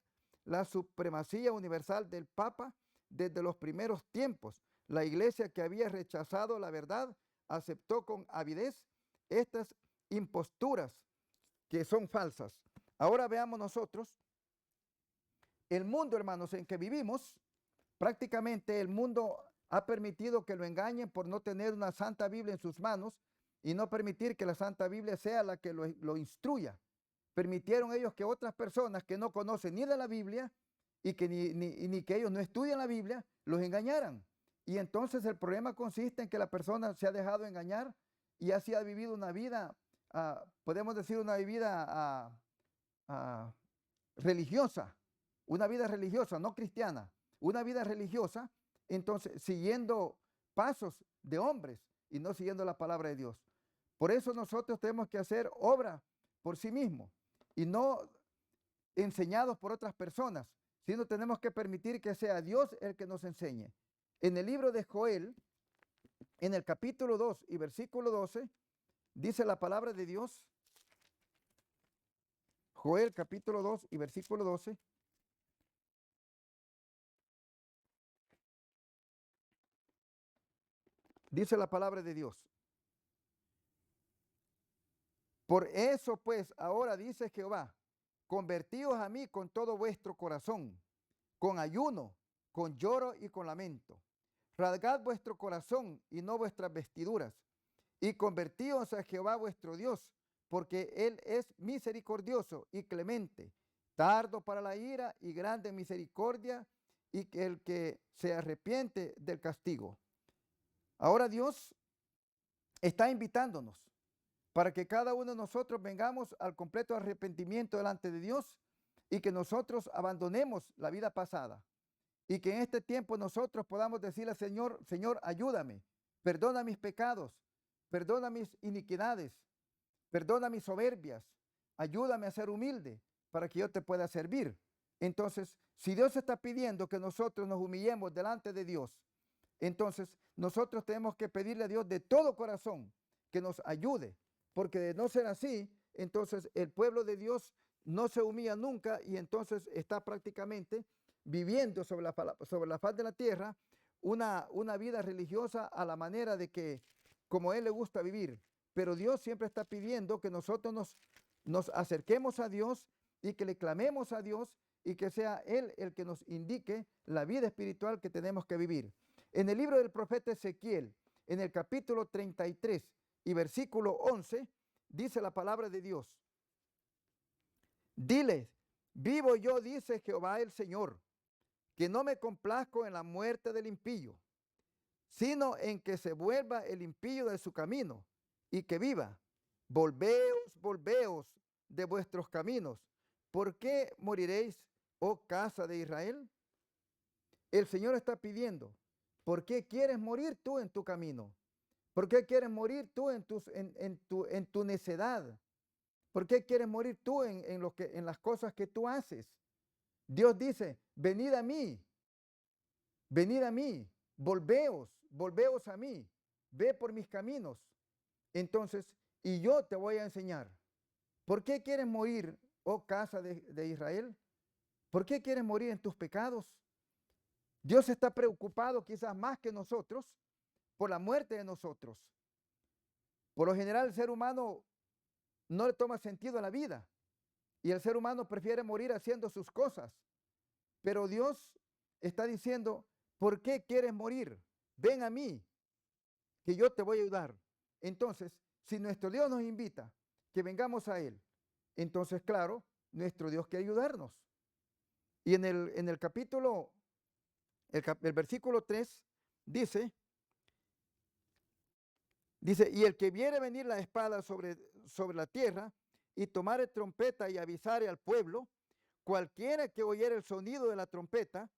la supremacía universal del Papa desde los primeros tiempos. La iglesia, que había rechazado la verdad, aceptó con avidez estas imposturas que son falsas. Ahora veamos nosotros el mundo, hermanos, en que vivimos. Prácticamente el mundo ha permitido que lo engañen por no tener una Santa Biblia en sus manos y no permitir que la Santa Biblia sea la que lo instruya. Permitieron ellos que otras personas que no conocen ni de la Biblia y que ni que ellos no estudian la Biblia, los engañaran. Y entonces el problema consiste en que la persona se ha dejado engañar y así ha vivido una vida, podemos decir una vida religiosa, una vida religiosa, no cristiana, una vida religiosa, entonces siguiendo pasos de hombres y no siguiendo la palabra de Dios. Por eso nosotros tenemos que hacer obra por sí mismos y no enseñados por otras personas, sino tenemos que permitir que sea Dios el que nos enseñe. En el libro de Joel, en el capítulo 2 y versículo 12, dice la palabra de Dios, Joel capítulo 2 y versículo 12, dice la palabra de Dios. Por eso pues ahora dice Jehová, convertíos a mí con todo vuestro corazón, con ayuno, con lloro y con lamento. Rasgad vuestro corazón y no vuestras vestiduras, y convertíos a Jehová vuestro Dios, porque Él es misericordioso y clemente, tardo para la ira y grande en misericordia, y que el que se arrepiente del castigo. Ahora Dios está invitándonos para que cada uno de nosotros vengamos al completo arrepentimiento delante de Dios y que nosotros abandonemos la vida pasada y que en este tiempo nosotros podamos decirle al Señor, Señor, ayúdame, perdona mis pecados, perdona mis iniquidades, perdona mis soberbias, ayúdame a ser humilde para que yo te pueda servir. Entonces, si Dios está pidiendo que nosotros nos humillemos delante de Dios, entonces nosotros tenemos que pedirle a Dios de todo corazón que nos ayude, porque de no ser así, entonces el pueblo de Dios no se humilla nunca y entonces está prácticamente viviendo sobre la faz de la tierra una vida religiosa a la manera de que como Él le gusta vivir. Pero Dios siempre está pidiendo que nosotros nos acerquemos a Dios y que le clamemos a Dios y que sea Él el que nos indique la vida espiritual que tenemos que vivir. En el libro del profeta Ezequiel, en el capítulo 33 y versículo 11, dice la palabra de Dios. Diles, vivo yo, dice Jehová el Señor, que no me complazco en la muerte del impío, sino en que se vuelva el impío de su camino y que viva. Volveos, volveos de vuestros caminos. ¿Por qué moriréis, oh casa de Israel? El Señor está pidiendo, ¿por qué quieres morir tú en tu camino? ¿Por qué quieres morir tú en tu necedad? ¿Por qué quieres morir tú en las cosas que tú haces? Dios dice, venid a mí, volveos, volveos a mí, ve por mis caminos. Entonces, y yo te voy a enseñar. ¿Por qué quieres morir, oh casa de Israel? ¿Por qué quieres morir en tus pecados? Dios está preocupado quizás más que nosotros por la muerte de nosotros. Por lo general, el ser humano no le toma sentido a la vida y el ser humano prefiere morir haciendo sus cosas. Pero Dios está diciendo, ¿por qué quieres morir? Ven a mí, que yo te voy a ayudar. Entonces, si nuestro Dios nos invita que vengamos a Él, entonces, claro, nuestro Dios quiere ayudarnos. Y en el capítulo, el versículo 3 dice, y el que viere venir la espada sobre la tierra y tomare trompeta y avisare al pueblo, cualquiera que oyere el sonido de la trompeta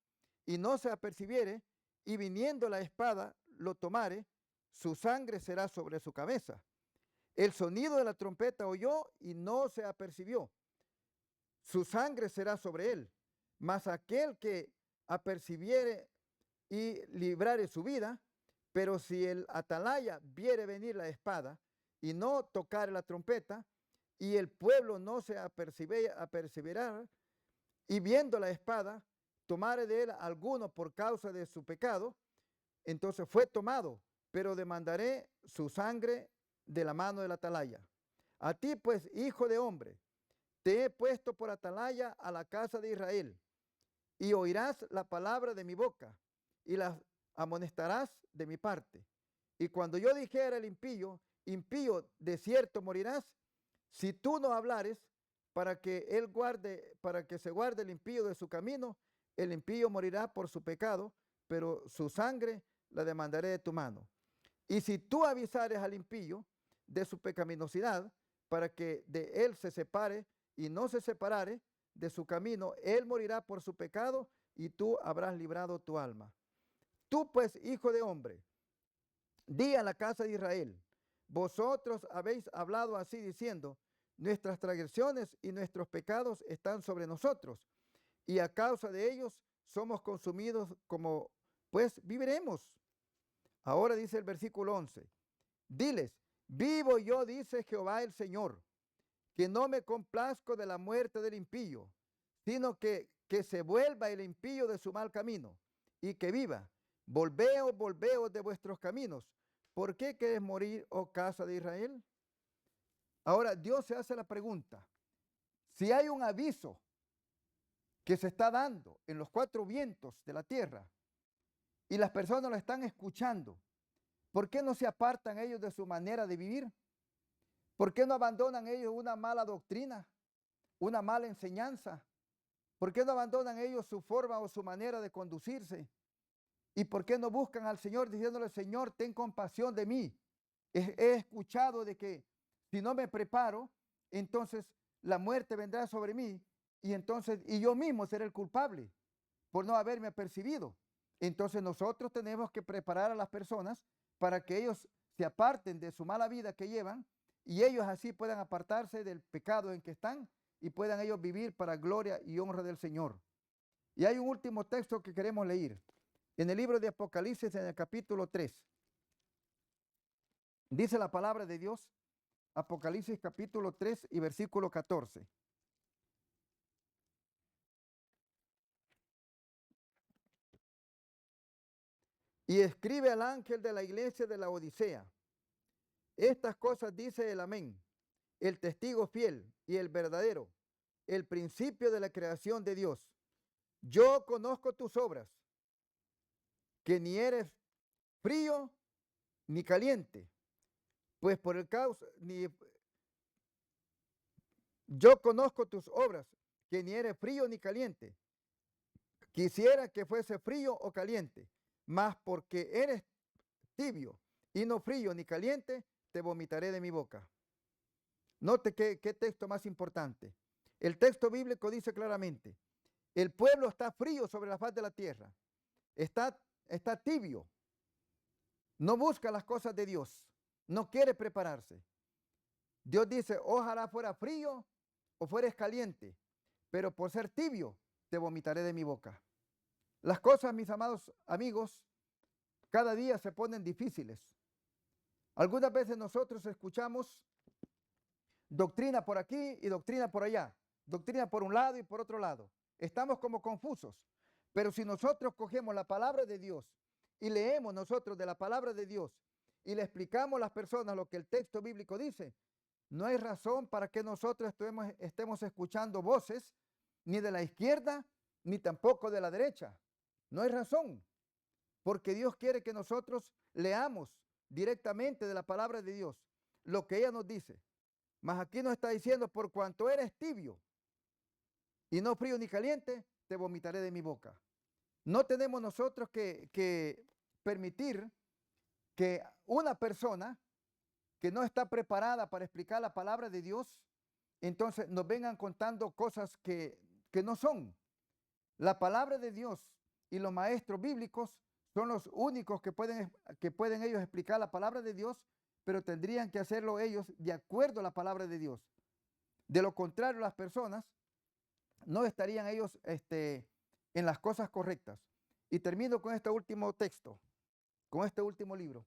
y no se apercibiere, y viniendo la espada lo tomare, su sangre será sobre su cabeza. El sonido de la trompeta oyó y no se apercibió, su sangre será sobre él. Mas aquel que apercibiere y librare su vida, pero si el atalaya viere venir la espada y no tocare la trompeta, y el pueblo no se apercibirá, y viendo la espada, tomare de él alguno por causa de su pecado, entonces fue tomado, pero demandaré su sangre de la mano del atalaya. A ti pues, hijo de hombre, te he puesto por atalaya a la casa de Israel, y oirás la palabra de mi boca, y las amonestarás de mi parte. Y cuando yo dijera al impío, impío, de cierto morirás, si tú no hablares, para que se guarde el impío de su camino, el impío morirá por su pecado, pero su sangre la demandaré de tu mano. Y si tú avisares al impío de su pecaminosidad, para que de él se separe y no se separare de su camino, él morirá por su pecado y tú habrás librado tu alma. Tú pues, hijo de hombre, di a la casa de Israel, vosotros habéis hablado así diciendo, nuestras transgresiones y nuestros pecados están sobre nosotros, y a causa de ellos somos consumidos, como pues viviremos. Ahora dice el versículo 11, diles, vivo yo, dice Jehová el Señor, que no me complazco de la muerte del impío, sino que se vuelva el impío de su mal camino y que viva. Volveos, volveos de vuestros caminos. ¿Por qué queréis morir, oh casa de Israel? Ahora Dios se hace la pregunta, si hay un aviso que se está dando en los cuatro vientos de la tierra y las personas lo están escuchando, ¿por qué no se apartan ellos de su manera de vivir? ¿Por qué no abandonan ellos una mala doctrina, una mala enseñanza? ¿Por qué no abandonan ellos su forma o su manera de conducirse? ¿Y por qué no buscan al Señor diciéndole, Señor, ten compasión de mí? He escuchado de que si no me preparo, entonces la muerte vendrá sobre mí y yo mismo seré el culpable por no haberme apercibido. Entonces nosotros tenemos que preparar a las personas para que ellos se aparten de su mala vida que llevan y ellos así puedan apartarse del pecado en que están y puedan ellos vivir para gloria y honra del Señor. Y hay un último texto que queremos leer. En el libro de Apocalipsis, en el capítulo 3, dice la palabra de Dios, Apocalipsis capítulo 3 y versículo 14. Y escribe al ángel de la iglesia de la Odisea, estas cosas dice el amén, el testigo fiel y el verdadero, el principio de la creación de Dios. Yo conozco tus obras, que ni eres frío ni caliente, pues por el causa, ni yo conozco tus obras, que ni eres frío ni caliente. Quisiera que fuese frío o caliente, mas porque eres tibio y no frío ni caliente, te vomitaré de mi boca. Note qué texto más importante. El texto bíblico dice claramente, el pueblo está frío sobre la faz de la tierra, está tibio, no busca las cosas de Dios, no quiere prepararse. Dios dice, ojalá fuera frío o fueres caliente, pero por ser tibio, te vomitaré de mi boca. Las cosas, mis amados amigos, cada día se ponen difíciles. Algunas veces nosotros escuchamos doctrina por aquí y doctrina por allá, doctrina por un lado y por otro lado. Estamos como confusos, pero si nosotros cogemos la palabra de Dios y leemos nosotros de la palabra de Dios y le explicamos a las personas lo que el texto bíblico dice, no hay razón para que nosotros estemos escuchando voces ni de la izquierda ni tampoco de la derecha. No hay razón, porque Dios quiere que nosotros leamos directamente de la palabra de Dios lo que ella nos dice. Mas aquí nos está diciendo, por cuanto eres tibio y no frío ni caliente, te vomitaré de mi boca. No tenemos nosotros que permitir que una persona que no está preparada para explicar la palabra de Dios, entonces nos vengan contando cosas que no son. La palabra de Dios y los maestros bíblicos son los únicos que pueden ellos explicar la palabra de Dios, pero tendrían que hacerlo ellos de acuerdo a la palabra de Dios. De lo contrario, las personas no estarían ellos en las cosas correctas. Y termino con este último texto, con este último libro.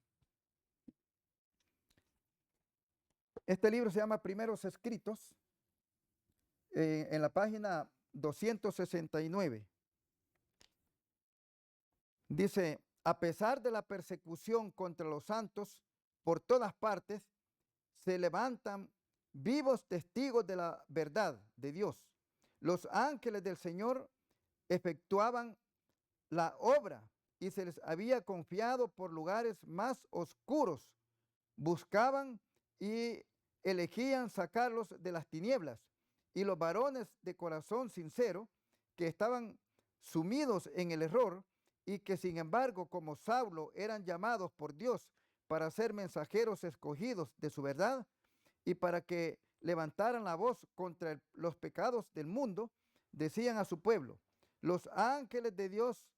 Este libro se llama Primeros Escritos, en la página 269. Dice, a pesar de la persecución contra los santos por todas partes, se levantan vivos testigos de la verdad de Dios. Los ángeles del Señor efectuaban la obra y se les había confiado por lugares más oscuros. Buscaban y elegían sacarlos de las tinieblas. Y los varones de corazón sincero, que estaban sumidos en el error y que sin embargo como Saulo eran llamados por Dios para ser mensajeros escogidos de su verdad y para que levantaran la voz contra los pecados del mundo, decían a su pueblo, los ángeles de Dios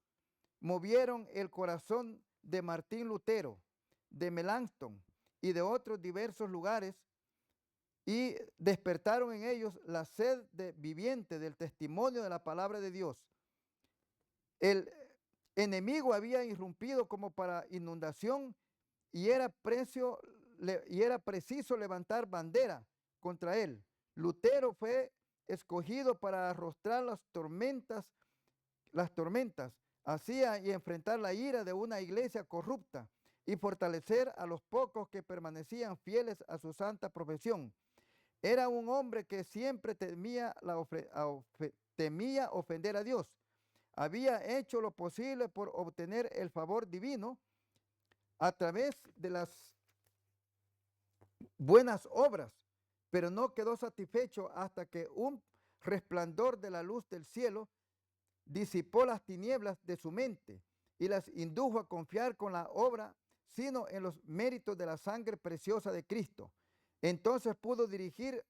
movieron el corazón de Martín Lutero, de Melanchthon y de otros diversos lugares y despertaron en ellos la sed viviente del testimonio de la palabra de Dios. enemigo había irrumpido como para inundación y y era preciso levantar bandera contra él. Lutero fue escogido para arrostrar las tormentas, hacía y enfrentar la ira de una iglesia corrupta y fortalecer a los pocos que permanecían fieles a su santa profesión. Era un hombre que siempre temía ofender a Dios. Había hecho lo posible por obtener el favor divino a través de las buenas obras, pero no quedó satisfecho hasta que un resplandor de la luz del cielo disipó las tinieblas de su mente y las indujo a confiar con la obra, sino en los méritos de la sangre preciosa de Cristo. Entonces pudo dirigir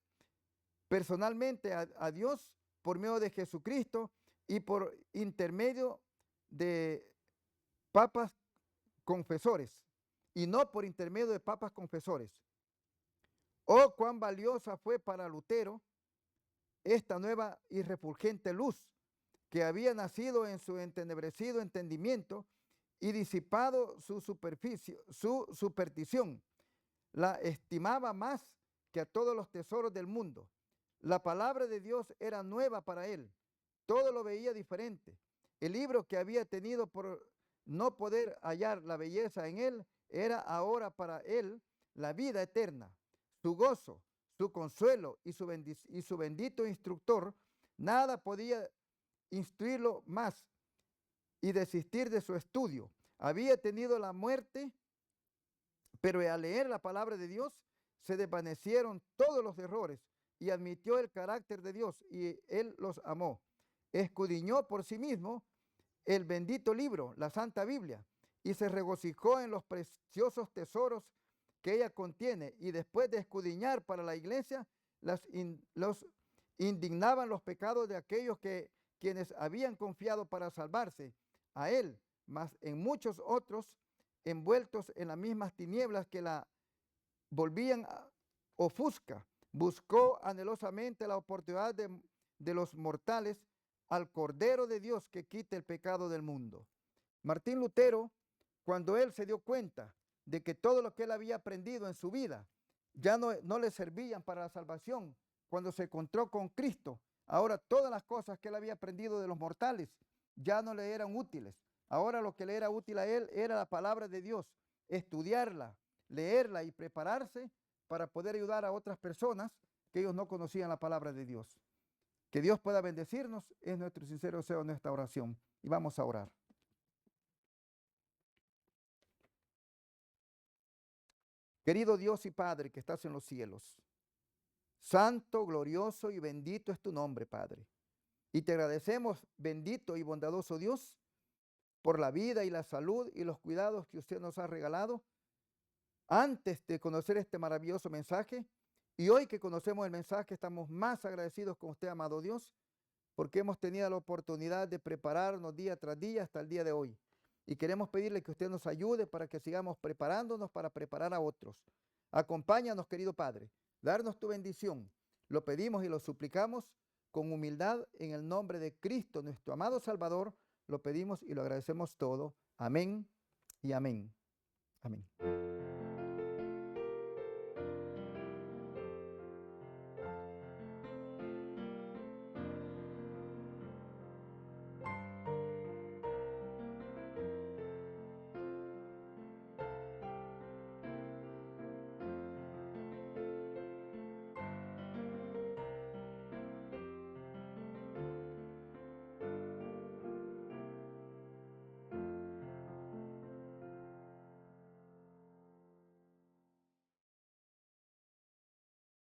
personalmente a Dios por medio de Jesucristo y por intermedio de papas confesores, y no por intermedio de papas confesores. Oh, cuán valiosa fue para Lutero esta nueva y refulgente luz que había nacido en su entenebrecido entendimiento y disipado su superstición. La estimaba más que a todos los tesoros del mundo. La palabra de Dios era nueva para él. Todo lo veía diferente. El libro que había tenido por no poder hallar la belleza en él era ahora para él la vida eterna, su gozo, su consuelo y su bendito instructor. Nada podía instruirlo más y desistir de su estudio. Había tenido la muerte, pero al leer la palabra de Dios se desvanecieron todos los errores y admitió el carácter de Dios y él los amó. Escudriñó por sí mismo el bendito libro, la Santa Biblia, y se regocijó en los preciosos tesoros que ella contiene, y después de escudriñar para la iglesia, los indignaban los pecados de aquellos quienes habían confiado para salvarse a él, mas en muchos otros envueltos en las mismas tinieblas que la volvían ofusca, buscó anhelosamente la oportunidad de los mortales al Cordero de Dios que quita el pecado del mundo. Martín Lutero, cuando él se dio cuenta de que todo lo que él había aprendido en su vida ya no le servían para la salvación, cuando se encontró con Cristo, ahora todas las cosas que él había aprendido de los mortales ya no le eran útiles. Ahora lo que le era útil a él era la palabra de Dios, estudiarla, leerla y prepararse para poder ayudar a otras personas que ellos no conocían la palabra de Dios. Que Dios pueda bendecirnos, es nuestro sincero deseo, nuestra oración. Y vamos a orar. Querido Dios y Padre que estás en los cielos, santo, glorioso y bendito es tu nombre, Padre. Y te agradecemos, bendito y bondadoso Dios, por la vida y la salud y los cuidados que usted nos ha regalado antes de conocer este maravilloso mensaje. Y hoy que conocemos el mensaje, estamos más agradecidos con usted, amado Dios, porque hemos tenido la oportunidad de prepararnos día tras día hasta el día de hoy. Y queremos pedirle que usted nos ayude para que sigamos preparándonos para preparar a otros. Acompáñanos, querido Padre, darnos tu bendición. Lo pedimos y lo suplicamos con humildad en el nombre de Cristo, nuestro amado Salvador. Lo pedimos y lo agradecemos todo. Amén y amén. Amén.